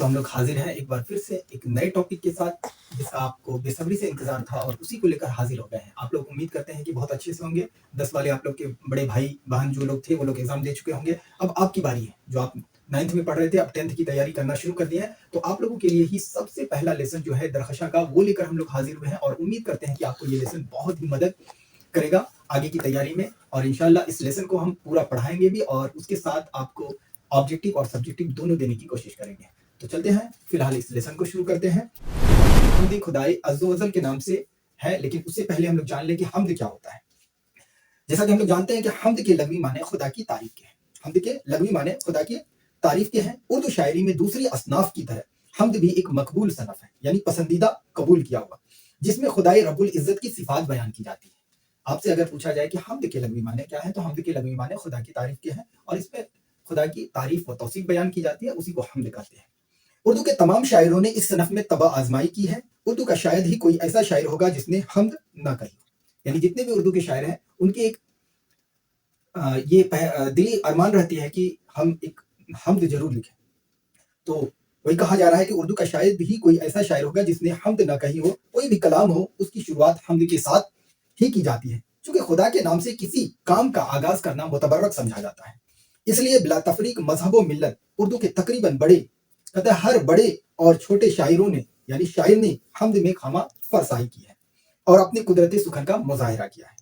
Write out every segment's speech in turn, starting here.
तो हम लोग हाजिर हैं एक बार फिर से एक नए टॉपिक के साथ, जिसका आपको बेसब्री से इंतजार था और उसी को लेकर हाजिर हो गए हैं। आप लोग उम्मीद करते हैं कि बहुत अच्छे से होंगे। 10 वाले आप लोग के बड़े भाई बहन जो लोग थे वो लोग एग्जाम दे चुके होंगे। अब आपकी बारी है, जो आप 9th में पढ़ रहे थे अब 10th की तैयारी करना शुरू कर दिया है। तो आप लोगों के लिए ही सबसे पहला लेसन जो है दरखशा का, वो लेकर हम लोग हाजिर हुए हैं और उम्मीद करते हैं कि आपको ये लेसन बहुत ही मदद करेगा आगे की तैयारी में। और इंशाल्लाह इस लेसन को हम पूरा पढ़ाएंगे भी और उसके साथ आपको ऑब्जेक्टिव और सब्जेक्टिव दोनों देने की कोशिश करेंगे। तो चलते हैं, फिलहाल इस लेसन को शुरू करते हैं। हमद खुदाई अज़्ज़ व जल के नाम से है, लेकिन उससे पहले हम लोग जान लें कि हमद क्या होता है। जैसा कि हम लोग जानते हैं कि हमद के लग़वी माने खुदा की तारीफ के हैं। हमद के लग़वी माने खुदा की तारीफ के हैं। उर्दू शायरी में दूसरी असनाफ की तरह हमद भी एक मकबूल सनफ है, यानी पसंदीदा, कबूल किया हुआ, जिसमें खुदाई रब्बुल इज़्ज़त की सिफात बयान की जाती है। आपसे अगर पूछा जाए कि हमद के लग़वी माने क्या है, तो हमद के लग़वी माने खुदा की तारीफ के हैं और इसमें खुदा की तारीफ व तौसीफ बयान की जाती है, उसी को हमद कहते हैं। उर्दू के तमाम शायरों ने इस सनफ में तबा आजमाई की है। उर्दू का शायद ही कोई ऐसा शायर होगा जिसने हमद ना कही हो। यानी जितने भी उर्दू के शायर हैं उनकी एक दिली अरमान रहती है कि हम एक हमद जरूर लिखें। तो वही कहा जा रहा है कि उर्दू का शायद ही कोई ऐसा शायर होगा जिसने हमद ना कही हो। कोई भी कलाम हो उसकी शुरुआत हमद के साथ ही की जाती है, क्योंकि खुदा के नाम से किसी काम का आगाज करना मुतबर्रक समझा जाता है। इसलिए बिला तफरीक मजहब व मिल्लत उर्दू के तकरीबन हर बड़े और छोटे शायरों ने, यानी शायर ने हमद में खामा फरसाई की है और अपनी कुदरती सुखन का मुजाहिरा किया है।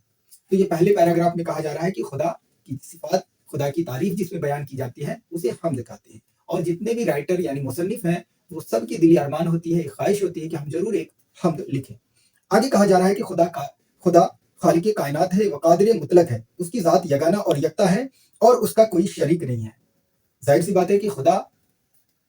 तो ये पहले पैराग्राफ में कहा जा रहा है कि खुदा की सिफात, खुदा की तारीफ जिसमें बयान की जाती है उसे हमद कहते हैं। और जितने भी राइटर यानी मुसन्निफ हैं वो सबकी दिली अरमान होती है, एक ख्वाहिश होती है कि हम जरूर एक हमद लिखें। आगे कहा जा रहा है कि खुदा खालिक कायनात है, वकादिर मुतलक है, उसकी ज़ात यगाना और यकता है और उसका कोई शरीक नहीं है। जाहिर सी बात है कि खुदा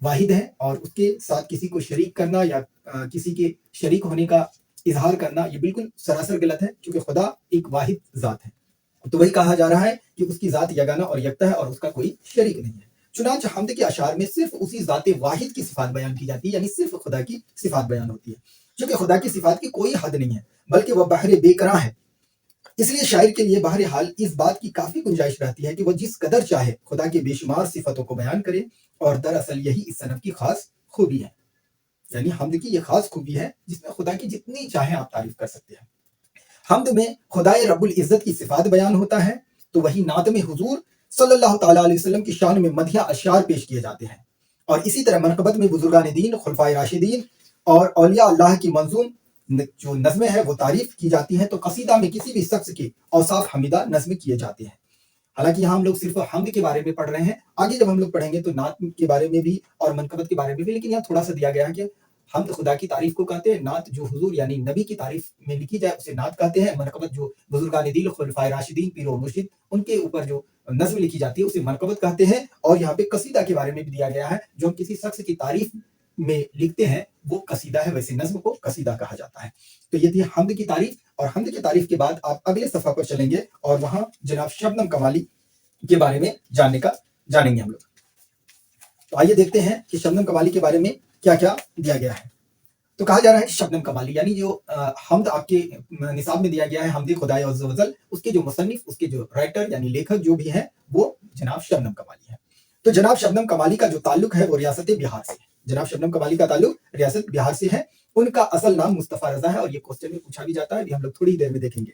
वाहिद है और उसके साथ किसी को शरीक करना या किसी के शरीक होने का इजहार करना ये बिल्कुल सरासर गलत है, क्योंकि खुदा एक वाहिद ज़ात है। तो वही कहा जा रहा है कि उसकी ज़ात यगाना और यकता है और उसका कोई शरीक नहीं है। चुनांचे हमद के अशार में सिर्फ उसी ज़ात वाहिद की सिफात बयान की जाती है, यानी सिर्फ खुदा की सिफात बयान होती है। क्योंकि खुदा की सिफात की कोई हद नहीं है, बल्कि वह बहरे बेकरां है। इसलिए शायर के लिए बहरहाल इस बात की काफी गुंजाइश रहती है कि वह जिस कदर चाहे खुदा की बेशुमार सिफतों को बयान करे। और दरअसल यही इस सनफ की खास खूबी है, यानी हमद की यह खास खूबी है जिसमें खुदा की जितनी चाहे आप तारीफ कर सकते हैं। हमद में खुदाए रब्बुल इज़्ज़त की सिफात बयान होता है, तो वही नात में हुजूर सल्लल्लाहु तआला अलैहि वसल्लम की शान में मदिया अशआर पेश किए जाते हैं। और इसी तरह मनक़बत में बुजुर्गान दीन, खुलफाए राशिदीन और औलिया अल्लाह की मंजूम जो नज़्में हैं वो तारीफ की जाती हैं। तो कसीदा में किसी भी शख्स के औसाफ हमीदा नज़्म किए जाते हैं। हालांकि यहाँ हम लोग सिर्फ हमद के बारे में पढ़ रहे हैं, आगे जब हम लोग पढ़ेंगे तो नात के बारे में भी और मनक़बत के बारे में भी। लेकिन यहाँ थोड़ा सा दिया गया है कि हमद खुदा की तारीफ को कहते हैं, नात जो हुजूर यानी नबी की तारीफ में लिखी जाए उसे नात कहते हैं, मनक़बत जो बुजुर्गान दीन, खुलफाए राशिदीन, पीर व मुर्शिद उनके ऊपर जो नज़्म लिखी जाती है उसे मनक़बत कहते हैं। और यहाँ पे कसीदा के बारे में भी दिया गया है, जो हम किसी शख्स की तारीफ में लिखते हैं वो कसीदा है, वैसे नज़्म को कसीदा कहा जाता है। तो ये थी हमद की तारीफ। और हमद की तारीफ के बाद आप अगले सफ़ा पर चलेंगे और वहाँ जनाब शबनम कमाली के बारे में जानेंगे हम लोग। तो आइए देखते हैं कि शबनम कमाली के बारे में क्या क्या दिया गया है। तो कहा जा रहा है कि शबनम कमाली यानी जो हमद आपके निसाब में दिया गया है, हमद खुदाए अज़्ज़ व जल, उसके जो मुसन्निफ, उसके जो राइटर यानी लेखक जो भी हैं वो जनाब शबनम कमाली है। तो जनाब शबनम कमाली का जो ताल्लुक है वो रियासत बिहार से है। जनाब शबनम कमाली का ताल्लुक रियासत बिहार से है। उनका असल नाम मुस्तफ़ा रज़ा है और ये क्वेश्चन में पूछा भी जाता है, हम लोग थोड़ी देर में देखेंगे।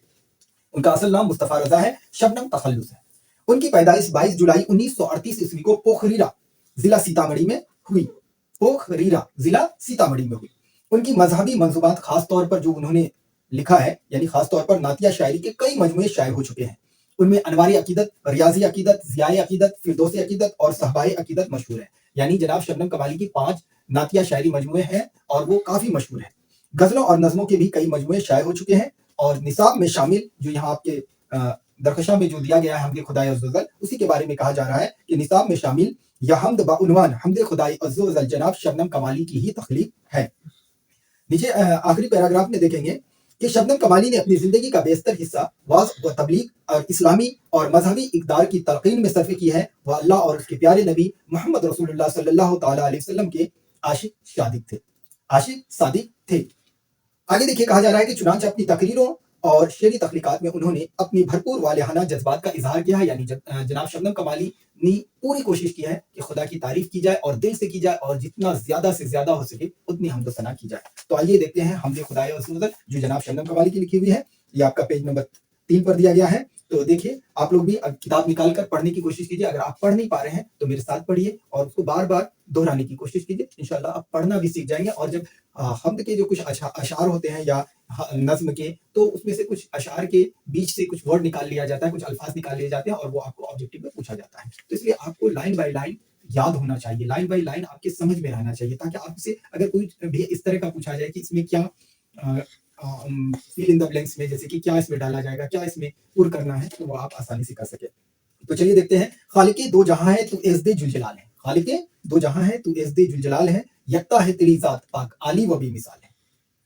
उनका असल नाम मुस्तफ़ा रज़ा है, शबनम तखल्लुस है। उनकी पैदाइश 22 जुलाई 1938 ईस्वी को पोखरीरा जिला सीतामढ़ी में हुई। पोखरीरा जिला सीतामढ़ी में हुई। उनकी मजहबी मंसूबात खास तौर पर जो उन्होंने लिखा है, यानी खास तौर पर नातिया शायरी के कई मजमूए शाये हो चुके हैं। उनमें अनवारी अकीदत, रियाजी अकीदत, ज़ियाए अकीदत, फिरदौसी अकीदत और सहबाए अकीदत मशहूर है। यानी जनाब शबनम कमाली की 5 नातिया शायरी मजमूए हैं और वो काफी मशहूर है। गजलों और नज़मों के भी कई मजमूए शाये हो चुके हैं। और निसाब में शामिल जो यहाँ आपके दरखशा में जो दिया गया है हमद खुदाए अज़्ज़ व जल, उसी के बारे में कहा जा रहा है कि निसाब में शामिल यह हमद बाउनवान हमद खुदाए अज़्ज़ व जल जनाब शबनम कमाली की ही तख्लीक है। नीचे आखिरी पैराग्राफ में देखेंगे कि शबनम कमाली ने अपनी जिंदगी का बेहतर हिस्सा वाज़ व तबलीग और इस्लामी और मजहबी इक़दार की तलक़ीन में सर्फ की है। वह अल्लाह और उसके प्यारे नबी मोहम्मद रसूलुल्लाह सल्लल्लाहु तआला अलैहि वसल्लम के आशिक सादिक थे। आगे देखिए कहा जा रहा है कि चुनांचे अपनी तकरीरों اور شعری تخلیقات میں انہوں نے اپنی بھرپور والہانہ جذبات کا اظہار کیا ہے. یعنی جناب شبنم کمالی نے پوری کوشش کی ہے کہ خدا کی تعریف کی جائے اور دل سے کی جائے اور جتنا زیادہ سے زیادہ ہو سکے اتنی حمد و ثنا کی جائے. تو آئیے دیکھتے ہیں حمد خدائے اور جو جناب شبنم کمالی کی لکھی ہوئی ہے. یہ آپ کا پیج نمبر 3 پر دیا گیا ہے. تو دیکھیے آپ لوگ بھی کتاب نکال کر پڑھنے کی کوشش کیجیے. اگر آپ پڑھ نہیں پا رہے ہیں تو میرے ساتھ پڑھیے اور اس کو بار بار دہرانے کی کوشش کیجیے. انشاءاللہ آپ پڑھنا بھی سیکھ جائیں گے. اور جب حمد کے جو کچھ اشعار ہوتے ہیں یا نظم کے, تو اس میں سے کچھ اشعار کے بیچ سے کچھ ورڈ نکال لیا جاتا ہے, کچھ الفاظ نکال لیے جاتے ہیں اور وہ آپ کو آبجیکٹو میں پوچھا جاتا ہے. تو اس لیے آپ کو لائن بائی لائن یاد ہونا چاہیے, لائن بائی لائن آپ کے سمجھ میں رہنا چاہیے, تاکہ آپ سے اگر کوئی بھی اس طرح کا پوچھا جائے کہ اس میں کیا فیل ان دا بلینکس میں, جیسے کہ کیا اس میں ڈالا جائے گا, کیا اس میں پر کرنا ہے, تو وہ آپ آسانی سے کر سکیں. تو چلیے دیکھتے ہیں. خالق دو جہاں ہے تو ایزدے جلجلال ہے. خالق دو جہاں ہے تو ایزدے جلجلال ہے. یکتا ہے تیری ذات پاک عالی و بے مثال ہے.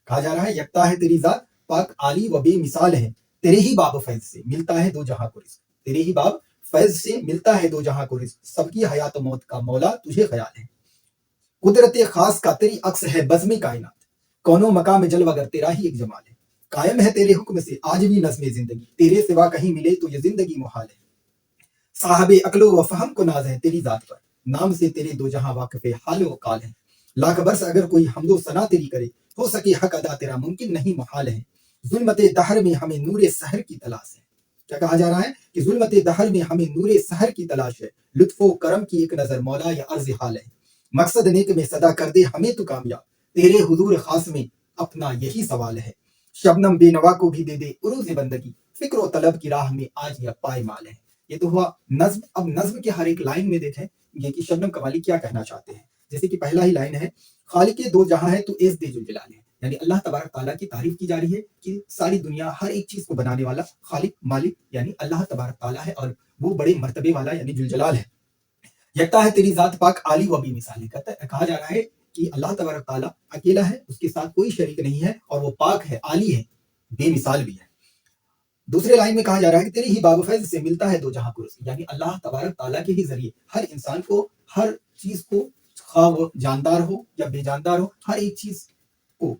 کہا جا رہا ہے یکتا ہے تیری ذات پاک عالی و بے مثال ہے. تیرے ہی باب فیض سے ملتا ہے دو جہاں کو رزق. تیرے ہی باب فیض سے ملتا ہے دو جہاں کو رزق. سب کی حیات و موت کا مولا تجھے خیال ہے. قدرت خاص کا تیری عکس ہے بزم کائنات. کونوں مقام جلوہ گر تیرا ہی ایک جمال ہے. قائم ہے تیرے حکم سے آج بھی نظم زندگی. تیرے سوا کہیں ملے تو یہ زندگی محال ہے. صاحب عقل و فہم کو ناز ہے تیری ذات پر. نام سے تیرے دو جہاں واقف حال و قال ہے. لاکھ برس اگر کوئی حمد و ثنا تیری کرے, ہو سکے حق ادا تیرا ممکن نہیں محال ہے. ظلمت دہر میں ہمیں نور سحر کی تلاش ہے. کیا کہا جا رہا ہے کہ ظلمت دہر میں ہمیں نور سحر کی تلاش ہے. لطف و کرم کی ایک نظر مولا یا عرض حال ہے. مقصد نیک میں صدا کر دے ہمیں تو کامیاب. تیرے حضور خاص میں اپنا یہی سوال ہے. شبنم بے نوا کو بھی دے دے عروج بندگی. فکر و طلب کی راہ میں آج یہ پائمال ہے. یہ تو ہوا نظم. اب نظم کے ہر ایک لائن میں دیکھیں یہ کہ شبنم کمالی کیا کہنا چاہتے ہیں. جیسے کہ پہلا ہی لائن ہے, خالق دو جہاں ہے تو ایزدے جلجلال ہے. یعنی اللہ تبارک تعالیٰ کی تعریف کی جا رہی ہے کہ ساری دنیا, ہر ایک چیز کو بنانے والا خالق مالک یعنی اللہ تبارک تعالیٰ ہے, اور وہ بڑے مرتبے والا یعنی جلجلال ہے. یکتا ہے تیری ذات پاک عالی و بے مثال ہے. کہا جا رہا ہے کہ اللہ تبارک تعالیٰ اکیلا ہے, اس کے ساتھ کوئی شریک نہیں ہے, اور وہ پاک ہے, عالی ہے, بے مثال بھی ہے. دوسرے لائن میں کہا جا رہا ہے کہ تیرے ہی باب فیض سے ملتا ہے دو جہاں کو رزق. یعنی اللہ تبارک تعالیٰ کے ہی ذریعے ہر انسان کو, ہر چیز کو, خواہ وہ جاندار ہو یا بے جاندار ہو, ہر ایک چیز کو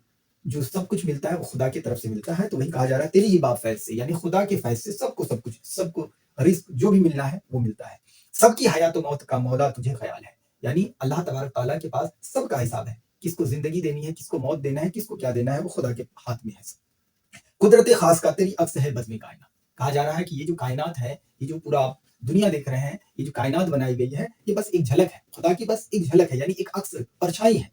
جو سب کچھ ملتا ہے وہ خدا کی طرف سے ملتا ہے. تو وہی کہا جا رہا ہے تیری ہی باب فیض سے, یعنی خدا کے فیض سے سب کچھ, سب کو رزق جو بھی ملنا ہے وہ ملتا ہے. سب کی حیات و موت کا مولا تجھے خیال ہے. یعنی اللہ تبارک تعالیٰ کے پاس سب کا حساب ہے, کس کو زندگی دینی ہے, کس کو موت دینا ہے, کس کو کیا دینا ہے, وہ خدا کے ہاتھ میں ہے. قدرت خاص کا تیری عکس ہے بزم کائنات. کہا جا رہا ہے کہ یہ جو کائنات ہے, یہ جو پورا دنیا دیکھ رہے ہیں, یہ جو کائنات بنائی گئی ہے, یہ بس ایک جھلک ہے, خدا کی بس ایک جھلک ہے, یعنی ایک عکس, پرچھائی ہے.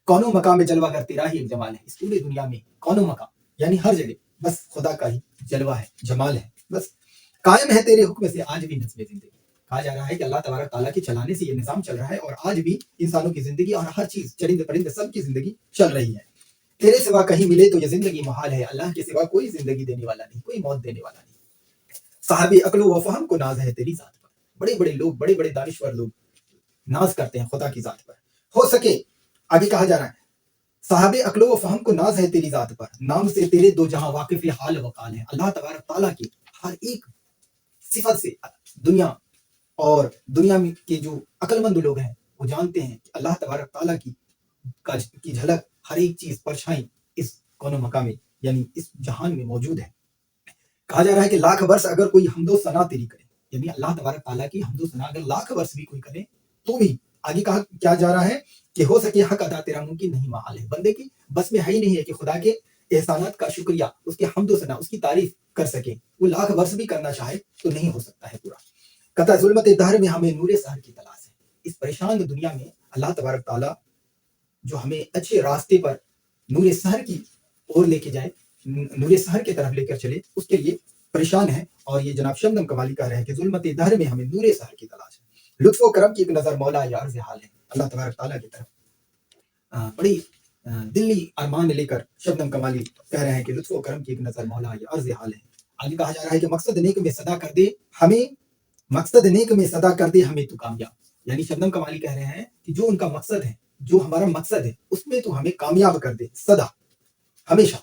کونوں مقام میں جلوہ گر تیرا ہی ایک جمال ہے. اس پوری دنیا میں کونوں مقام یعنی ہر جگہ بس خدا کا ہی جلوہ ہے, جمال ہے. بس قائم ہے تیرے حکم سے آج بھی نظم زندگی. کہا جا رہا ہے کہ اللہ تبارک تعالیٰ کے چلانے سے یہ نظام چل رہا ہے, اور آج بھی انسانوں کی زندگی اور ہر چیز, چرند پرند, سب کی زندگی چل رہی ہے. تیرے سوا کہیں ملے تو یہ زندگی محال ہے. اللہ کے سوا کوئی زندگی دینے والا نہیں, کوئی موت دینے والا نہیں. صاحب عقل و فہم کو ناز ہے تیری ذات پر. بڑے بڑے لوگ, بڑے بڑے دانشور لوگ ناز کرتے ہیں خدا کی ذات پر. ہو سکے, آگے کہا جا رہا ہے صاحب عقل و فہم کو ناز ہے تیری ذات پر. نام سے تیرے دو جہاں واقف حال و قال ہے. اللہ تبارک تعالیٰ کی ہر ایک صفت سے دنیا اور دنیا میں کے جو عقل مند لوگ ہیں وہ جانتے ہیں کہ اللہ تبارک تعالیٰ کی جھلک, ہر ایک چیز, پرچھائی اس کونوں مقام میں یعنی اس جہان میں موجود ہے. کہا جا رہا ہے کہ لاکھ برس اگر کوئی حمد و ثنا تیری کرے, یعنی اللہ تبارک تعالیٰ کی حمد و ثنا اگر لاکھ برس بھی کوئی کرے تو بھی, آگے کہا کیا جا رہا ہے کہ ہو سکے حق ادا تیرا ممکن نہیں محال ہے. بندے کی بس میں ہے ہی نہیں ہے کہ خدا کے احسانات کا شکریہ, اس کے حمد و ثنا, اس کی تعریف کر سکے. وہ لاکھ برس بھی کرنا چاہے تو نہیں ہو سکتا ہے پورا. قطع ظلمت دہر میں ہمیں نور سحر کی تلاش ہے. اس پریشان دنیا میں اللہ تبارک تعالیٰ جو ہمیں اچھے راستے پر نور سحر کی اور لے کے جائے, نور سحر کی طرف لے کر چلے, اس کے لیے پریشان ہے. اور یہ جناب شبنم کمالی کہہ رہے ہیں کہ ظلمت دہر میں ہمیں نور سحر کی تلاش ہے. لطف و کرم کی ایک نظر مولا یا عرض حال ہے. اللہ تبارک تعالیٰ کی طرف بڑی دلی ارمان لے کر شبنم کمالی کہہ رہے ہیں کہ لطف و کرم کی ایک نظر مولا یا عرض حال ہے. آگے کہا جا رہا ہے کہ مقصد نیک میں صدا کر دے ہمیں, مقصد نیک میں صدا کر دے ہمیں تو کامیاب. یعنی شبنم کمالی کہہ رہے ہیں کہ جو ان کا مقصد ہے, جو ہمارا مقصد ہے, اس میں تو ہمیں کامیاب کر دے سدا, ہمیشہ.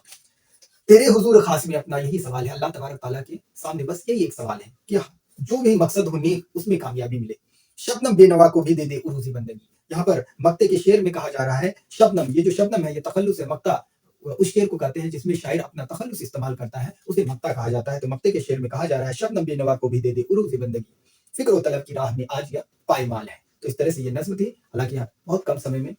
تیرے حضور خاص میں اپنا یہی سوال ہے. اللہ تبارک تعالیٰ کے سامنے بس یہی ایک سوال ہے کہ جو بھی مقصد ہو نیک, اس میں کامیابی ملے. شبنم بے نوا کو بھی دے دے عروج بندگی. یہاں پر مقطع کے شعر میں کہا جا رہا ہے شبنم, یہ جو شبنم ہے یہ تخلص ہے مقطع उस शेर को कहते हैं जिसमें शायर अपना तखल्लुस इस्तेमाल करता है, उसे मक्ता कहा जाता है। तो मक्ते के शेर में कहा जा रहा है, शबनम बेनवा को भी दे दे उरूज़ बंदगी, फ़िक्र व तलब की राह में आज यह पायमाल है। तो इस तरह से ये नज़्म थी। हालाँकि बहुत कम समय में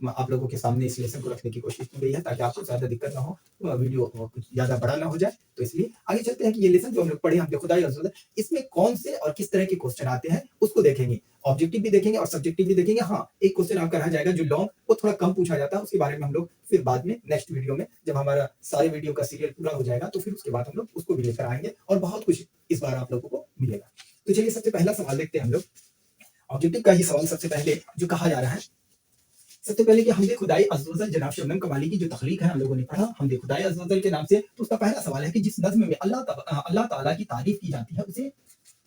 आप लोगों के सामने इस लेसन को रखने की कोशिश की गई है ताकि आपको ज़्यादा दिक्कत ना हो, वीडियो कुछ ज़्यादा बड़ा ना हो जाए। तो इसलिए आगे चलते हैं कि ये लेसन जो हम लोग पढ़े हमने खुदाई अज़्ज़ व जल, इसमें कौन से और किस तरह के क्वेश्चन आते हैं उसको देखेंगे। ऑब्जेक्टिव भी देखेंगे और सब्जेक्टिव भी देखेंगे। हाँ, एक क्वेश्चन आपका रह जाएगा जो लॉन्ग, वो थोड़ा कम पूछा जाता है, उसके बारे में हम लोग फिर बाद में नेक्स्ट वीडियो में जब हमारा सारे वीडियो का सीरियल पूरा हो जाएगा तो फिर उसके बाद हम लोग उसको भी लेकर आएंगे और बहुत कुछ इस बार आप लोगों को मिलेगा। तो चलिए सबसे पहला सवाल देखते हैं हम लोग। ऑब्जेक्टिव का ही सवाल सबसे पहले जो कहा जा रहा है, सबसे पहले कि हमदे खुदाई अज़्ज़ व जल जनाब शबनम कमाली की जो तख्लीक है हम लोगों ने पढ़ा हमदे खुदाई अज़्ज़ व जल के नाम से। तो उसका पहला सवाल है कि जिस नज़्म में अल्लाह ताला की तारीफ की जाती है उसे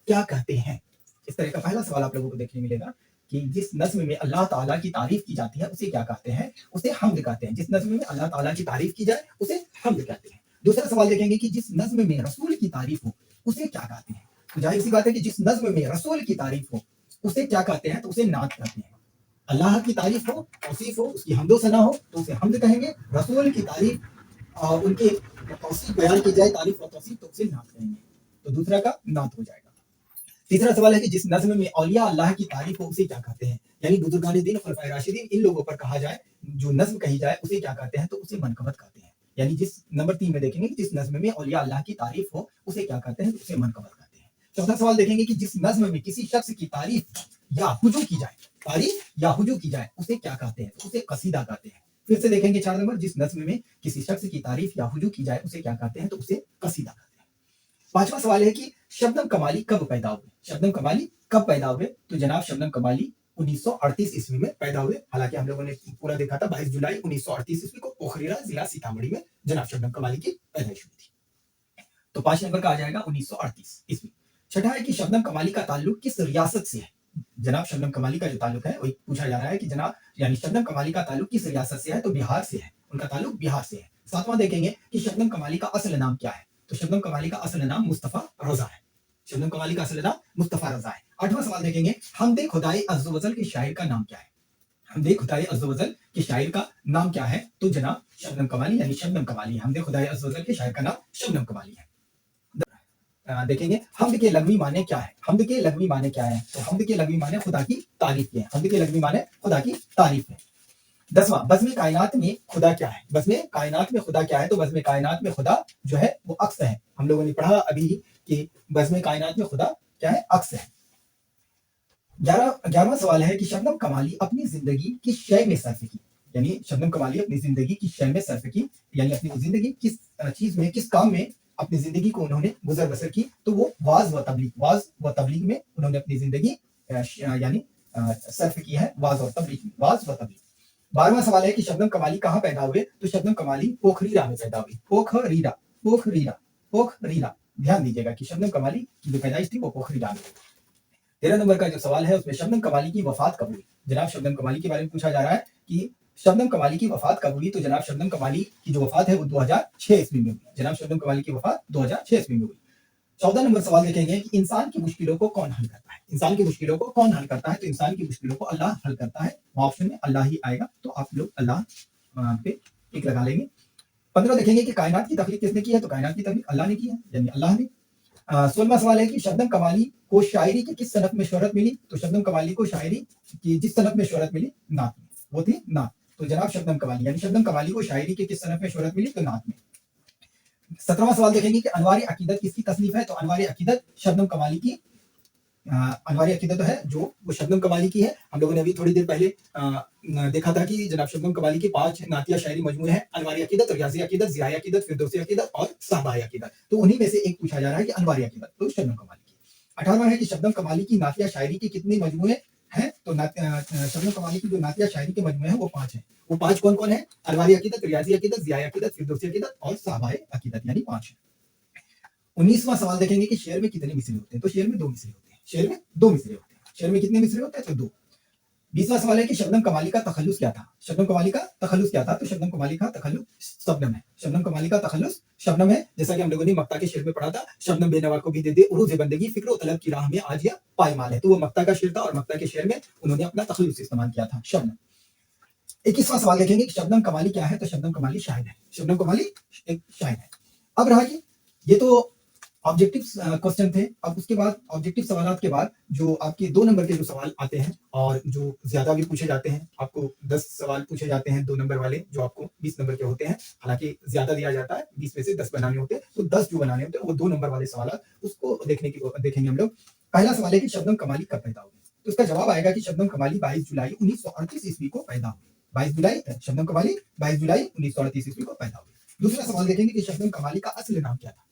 क्या कहते हैं। इस तरह का पहला सवाल आप लोगों को देखने मिलेगा कि जिस नज़्म में अल्लाह ताला की तारीफ की जाती है उसे क्या कहते हैं, उसे हम्द कहते हैं। जिस नज़्म में अल्लाह ताला की तारीफ की जाए उसे हम्द कहते हैं। दूसरा सवाल देखेंगे कि जिस नज़्म में रसूल की तारीफ हो उसे क्या कहते हैं। तो जाहिर सी बात है कि जिस नज़्म में रसूल की तारीफ हो उसे क्या कहते हैं, तो उसे नात कहते हैं। अल्लाह की तारीफ हो, तौसीफ हो, उसकी हम्दो सना हो तो उसे हम्द कहेंगे। रसूल की तारीफ और उनके तौसीफ बयान की जाए, तारीफ और तौसीफ, तो उसे नात कहेंगे। तो दूसरा का नात हो जाएगा। तीसरा सवाल है कि जिस नज़्म में औलिया अल्लाह की तारीफ हो उसे क्या कहते हैं। यानी बुजुर्गान दीन, खुलफाए राशिदीन, इन लोगों पर कहा जाए, जो नज़्म कही जाए उसे क्या कहते हैं, तो उसे मनक़बत कहते हैं। यानी जिस नंबर 3 में देखेंगे कि जिस नज़्म में औलिया अल्लाह की तारीफ हो उसे क्या कहते हैं, तो उसे मनक़बत कहते हैं। चौथा सवाल देखेंगे कि जिस नज़्म में किसी शख्स की तारीफ या हुजू की जाए, तारीफ या हुजू की जाए उसे क्या कहते हैं, तो उसे कसीदा कहते हैं। फिर से देखेंगे 4 नंबर, जिस नज़्म में किसी शख्स की तारीफ या हुजू की जाए उसे क्या कहते हैं, तो उसे कसीदा कहते हैं। पांचवा सवाल है कि शबनम कमाली कब पैदा हुए। शबनम कमाली कब पैदा हुए, तो जनाब शबनम कमाली 1938 ईस्वी में पैदा हुए। हालांकि हम लोगों ने पूरा देखा था 22 जुलाई 1938 ईस्वी को पोखरीरा जिला सीतामढ़ी में जनाब शबनम कमाली की पैदाइश हुई थी। तो 5 नंबर का आ जाएगा 1938 ईस्वी। छठा है कि शबनम कमाली का ताल्लुक किस रियासत से है। जनाब शबनम कमाली का जो ताल्लुक है वही पूछा जा रहा है कि जनाब यानी शबनम कमाली का ताल्लुक किस रियासत से है, तो बिहार से है। उनका ताल्लुक बिहार से है। सातवां देखेंगे कि शबनम कमाली का असल नाम क्या है, तो शबनम कमाली का असल नाम मुस्तफा रजा है। शबनम कमाली का असल नाम मुस्तफा रजा है। आठवां सवाल देखेंगे, हमदे खुदाई अज़्ज़ व जल के शायर का नाम क्या है। हमदे खुदाई अज़्ज़ व जल के शायर का नाम क्या है, तो जनाब शबनम कमाली यानी शबनम कमाली। हमदे खुदाई अज़्ज़ व जल के शायर का नाम शबनम कमाली है। देखेंगे हमद के लगवी माने क्या है। हमद के लगवी माने क्या है, तो हमद के लगवी माने खुदा की तारीफ के हैं। हमद के लगवी माने खुदा की तारीफ है। 10वां, बज़्म कायनात में खुदा क्या है। बज़्म कायनात में खुदा क्या है, तो बज़्म कायनात में खुदा जो है वो अक्स है। हम लोगों ने पढ़ा अभी कि बज़्म कायनात में खुदा क्या है, अक्स है। 11वां सवाल है कि शबनम कमाली अपनी जिंदगी किस शय में सर्फ की। यानी शबनम कमाली अपनी जिंदगी किस शय में सर्फ की, यानी अपनी जिंदगी किस चीज में, किस काम में अपनी जिंदगी को उन्होंने गुजर बसर की, तो वो वाज व तबलीग में उन्होंने अपनी जिंदगी यानी सर्फ की है। वाज व तबलीग। 12वां सवाल है कि शबनम कमाली कहाँ पैदा हुए, तो शबनम कमाली पोखरीरा में पैदा हुई। पोखरीरा। ध्यान दीजिएगा कि शबनम कमाली की जो पैदाइश थी वो पोखरीरा में। 13 नंबर का जो सवाल है उसमें शबनम कमाली की वफात कब हुई। जनाब शबनम कमाली के बारे में पूछा जा रहा है कि शबनम कमाली की वफात कब हुई, तो जनाब शबनम कमाली की जो वफात है वो 2006 ईस्वी में हुई। जनाब शबनम कमाली की वफात 2006 ईस्वी में हुई। 14 नंबर सवाल देखेंगे कि इंसान की मुश्किलों को कौन हल करता है। इंसान की मुश्किलों को कौन हल करता है, तो इंसान की मुश्किलों को अल्लाह हल करता है। ऑप्शन में अल्लाह ही आएगा, तो आप लोग अल्लाह पे टिक लगा लेंगे। 15 देखेंगे कि कायनात की तख्लीक किसने की है, तो कायनात की तख्लीक अल्लाह ने की है, यानी अल्लाह ने। 16वां सवाल है कि शबनम कमाली को शायरी की किस सनत में शोहरत मिली, तो शबनम कमाली को शायरी की जिस सनत में शोहरत मिली, नात में, वो थी नात। तो जनाब शबनम कमाली यानी शबनम कमाली को शायरी की किस सनत में शोहरत मिली, तो नात में। 17वां सवाल देखेंगे कि अनवारी अकीदत किसकी तसनीफ है, तो अनवारी अकीदत शबनम कमाली की। अनवारी अकीदत है जो वो शबनम कमाली की है। हम लोगों ने अभी थोड़ी देर पहले देखा था कि जनाब शबनम कमाली की 5 नातिया शायरी मजमूए हैं, अनवारी अकीदत, रियाजी अकीदत, ज़ियाई अकीदत, फिरदौसी अकीदत और साहबाई अकीदत। तो उन्हीं में से एक पूछा जा रहा है कि अनवारी अकीदत, तो शबनम कमाली की। 18वां है कि शबनम कमाली की नातिया शायरी के कितने मजमूए हैं, तो शबनम कमाली की जो नातिया शायरी के मजमूए हैं वो 5 हैं। वो 5 कौन कौन है, अनवारी अकीदत, रियाजी अकीदत, ज़ियाई अकीदत, फिरदौसी अकीदत और साहबाई अकीदत, यानी 5 है। 19वां सवाल देखेंगे कि शेर में कितने मिसरे होते हैं, तो शेर में 2 मिसरे होते हैं। शेर में 2 मिसरे होते हैं। शेर में कितने मिसरे होते हैं, तो 2। 20वां सवाल है कि शबनम कमाली का तखल्लुस क्या था। शबनम कमाली का तखल्लुस क्या था, तो शबनम कमाली का तखल्लुस शबनम है। शबनम कमाली का तखल्लुस शबनम है। जैसा कि हम लोगों ने मक्ता के शेर में पढ़ा था, शबनम बेनवा को भी दे दे उरूज़ बंदगी, फिक्र तलब की राह में आज यह पायमाल है। तो वो मक्ता का शेर था और मक्ता के शेर में उन्होंने अपना तखल्लुस इस्तेमाल किया था, शबनम। 21वां सवाल देखेंगे कि शबनम कमाली क्या है, तो शबनम कमाली शायर है। शबनम कमाली एक शायर है। अब रहा कि ये तो ऑब्जेक्टिव क्वेश्चन थे। अब उसके बाद ऑब्जेक्टिव सवाल के बाद जो आपके 2 नंबर के जो सवाल आते हैं और जो ज्यादा भी पूछे जाते हैं, आपको 10 सवाल पूछे जाते हैं 2 नंबर वाले, जो आपको 20 नंबर के होते हैं। हालांकि ज्यादा दिया जाता है, 20 में से 10 बनाने होते हैं, तो 10 जो बनाने होते हैं वो 2 नंबर वाले सवाल उसको देखेंगे हम लोग। पहला सवाल है कि शबनम कमाली कब पैदा हुई, तो इसका जवाब आएगा कि शबनम कमाली 22 जुलाई 1938 ईस्वी को पैदा हुई। 22 जुलाई शबनम कमाली 22 जुलाई 1938 ईस्वी को पैदा हुई। दूसरा सवाल देखेंगे कि शबनम कमाली का असल नाम क्या था।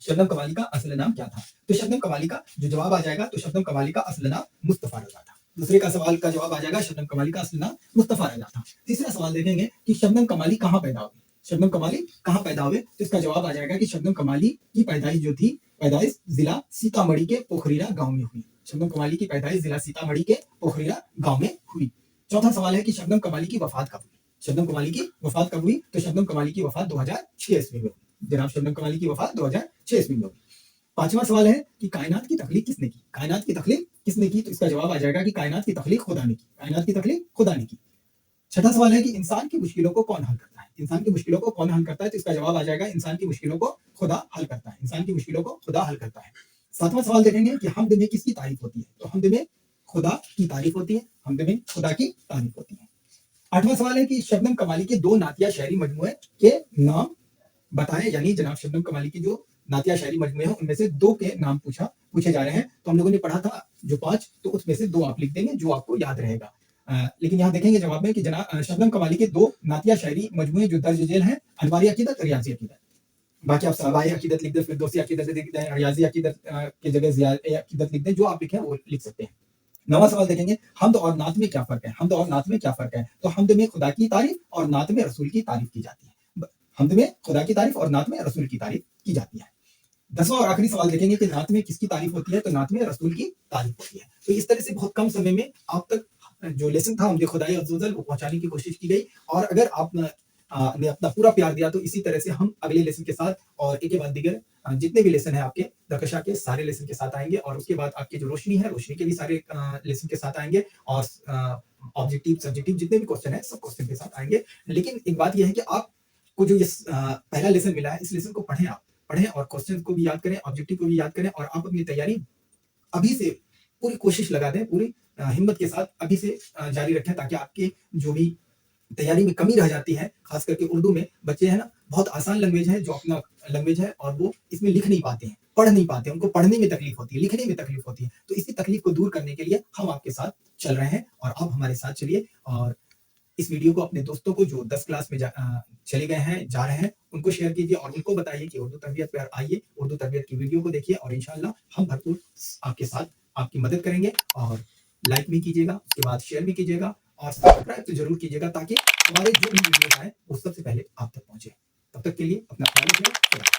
शबनम कमाली का असल नाम क्या था, तो शबनम कमाली का जो जवाब आ जाएगा, तो शबनम कमाली का असल नाम मुस्तफा रजा था। दूसरे का सवाल का जवाब आ जाएगा, शबनम कमाली का असल नाम मुस्तफा रजा था। तीसरा सवाल देखेंगे कि शबनम कमाली कहाँ पैदा हुई। शबनम कमाली कहाँ पैदा हुए, तो इसका जवाब आ जाएगा कि शबनम कमाली की पैदाइश जो थी, पैदाइश जिला सीतामढ़ी के पोखरीरा गांव में हुई। शबनम कमाली की पैदाइश जिला सीतामढ़ी के पोखरीरा गांव में हुई। चौथा सवाल है कि शबनम कमाली की वफात कब हुई। शबनम कमाली की वफात कब हुई, तो शबनम कमाली की वफात 2006 ईस्वी में हुई। जनाब शबनम कमाली की वफात 2006 ईस्वी में हुई। पांचवा सवाल है कि कायनात की तख्लीक किसने की। कायनात की तख्लीक किसने की, तो इसका जवाब आ जाएगा कि कायनात की तख्लीक खुदा ने की। कायनात की तख्लीक खुदा ने की। छठा सवाल है कि इंसान की मुश्किलों को कौन हल करता है। इंसान की मुश्किलों को कौन हल करता है, तो इसका जवाब आ जाएगा इंसान की मुश्किलों को खुदा हल करता है। इंसान की मुश्किलों को खुदा हल करता है। सातवां सवाल देखेंगे कि हमद में किसकी तारीफ होती है, तो हमद में खुदा की तारीफ होती है। हमद में खुदा की तारीफ होती है। आठवां सवाल है कि शबनम कमाली के 2 नातिया शायरी मजमूए के नाम बताएं, यानी जनाब शबनम कमाली की जो नातिया शायरी मजमूए हैं उनमें से 2 के नाम पूछे जा रहे हैं। तो हम लोगों ने पढ़ा था जो 5, तो उसमें से 2 आप लिख देंगे जो आपको याद रहेगा। लेकिन यहाँ देखेंगे जवाब में कि जनाब शबनम कमाली के 2 नातिया शायरी मजमूए जो दर्ज झेल हैं, अनवारी अकीदत, रियाजी अकीदत। बाकी आप सवाई अकीदत लिख दें, फिरदौसी अकीदत लिख दें, रियाजी अकीदत की जगह ज़ियाई अकीदत लिख दें, जो आप लिखें वो लिख सकते हैं। 9वां सवाल देखेंगे, हमद और नात में क्या फर्क है। हमद और नात में क्या फर्क है, तो हमद में खुदा की तारीफ और नात में रसूल की तारीफ की जाती है। हमद में खुदा की तारीफ और नात में रसूल की तारीफ की जाती है। 10वां और आखिरी सवाल देखेंगे कि नात में किसकी तारीफ होती है, तो नात में रसूल की तारीफ होती है। तो इस तरह से बहुत कम समय में आप तक जो लेसन था उनके खुदाई अफ़ज़ल वो पहुंचाने की कोशिश की गई। और अगर आप ने अपना पूरा प्यार दिया, तो इसी तरह से हम अगले लेसन के साथ और एक के बाद दीगर जितने भी लेसन है आपके दरकशा के सारे लेसन के साथ आएंगे। और उसके बाद आपकी जो रोशनी है, रोशनी के भी सारे लेसन के साथ आएंगे। और ऑब्जेक्टिव सब्जेक्टिव जितने भी क्वेश्चन है सब क्वेश्चन के साथ आएंगे। लेकिन एक बात यह है कि आपको जो ये पहला लेसन मिला है, इस लेसन को पढ़ें और क्वेश्चन को भी याद करें, ऑब्जेक्टिव को भी याद करें। और आप अपनी तैयारी अभी से पूरी कोशिश लगा दें, पूरी हिम्मत के साथ अभी से जारी रखें, ताकि आपके जो भी तैयारी में कमी रह जाती है, खास करके उर्दू में बच्चे हैं ना, बहुत आसान लैंग्वेज है जो अपना लैंग्वेज है, और वो इसमें लिख नहीं पाते हैं, पढ़ नहीं पाते हैं, उनको पढ़ने में तकलीफ होती है, लिखने में तकलीफ होती है। तो इसी तकलीफ को दूर करने के लिए हम आपके साथ चल रहे हैं, और आप हमारे साथ चलिए। और इस वीडियो को अपने दोस्तों को जो 10 क्लास में चले गए हैं, जा रहे हैं, उनको शेयर कीजिए और उनको बताइए कि उर्दू तरबियत पर आइए, उर्दू तरबियत की वीडियो को देखिए, और इंशाल्लाह हम भरपूर आपके साथ आपकी मदद करेंगे। और लाइक भी कीजिएगा, उसके बाद शेयर भी कीजिएगा, और सब्सक्राइब तो जरूर कीजिएगा, ताकि हमारे जो भी वीडियो आए वो सबसे पहले आप तक पहुंचे। तब तक के लिए अपना ख्याल रखिएगा।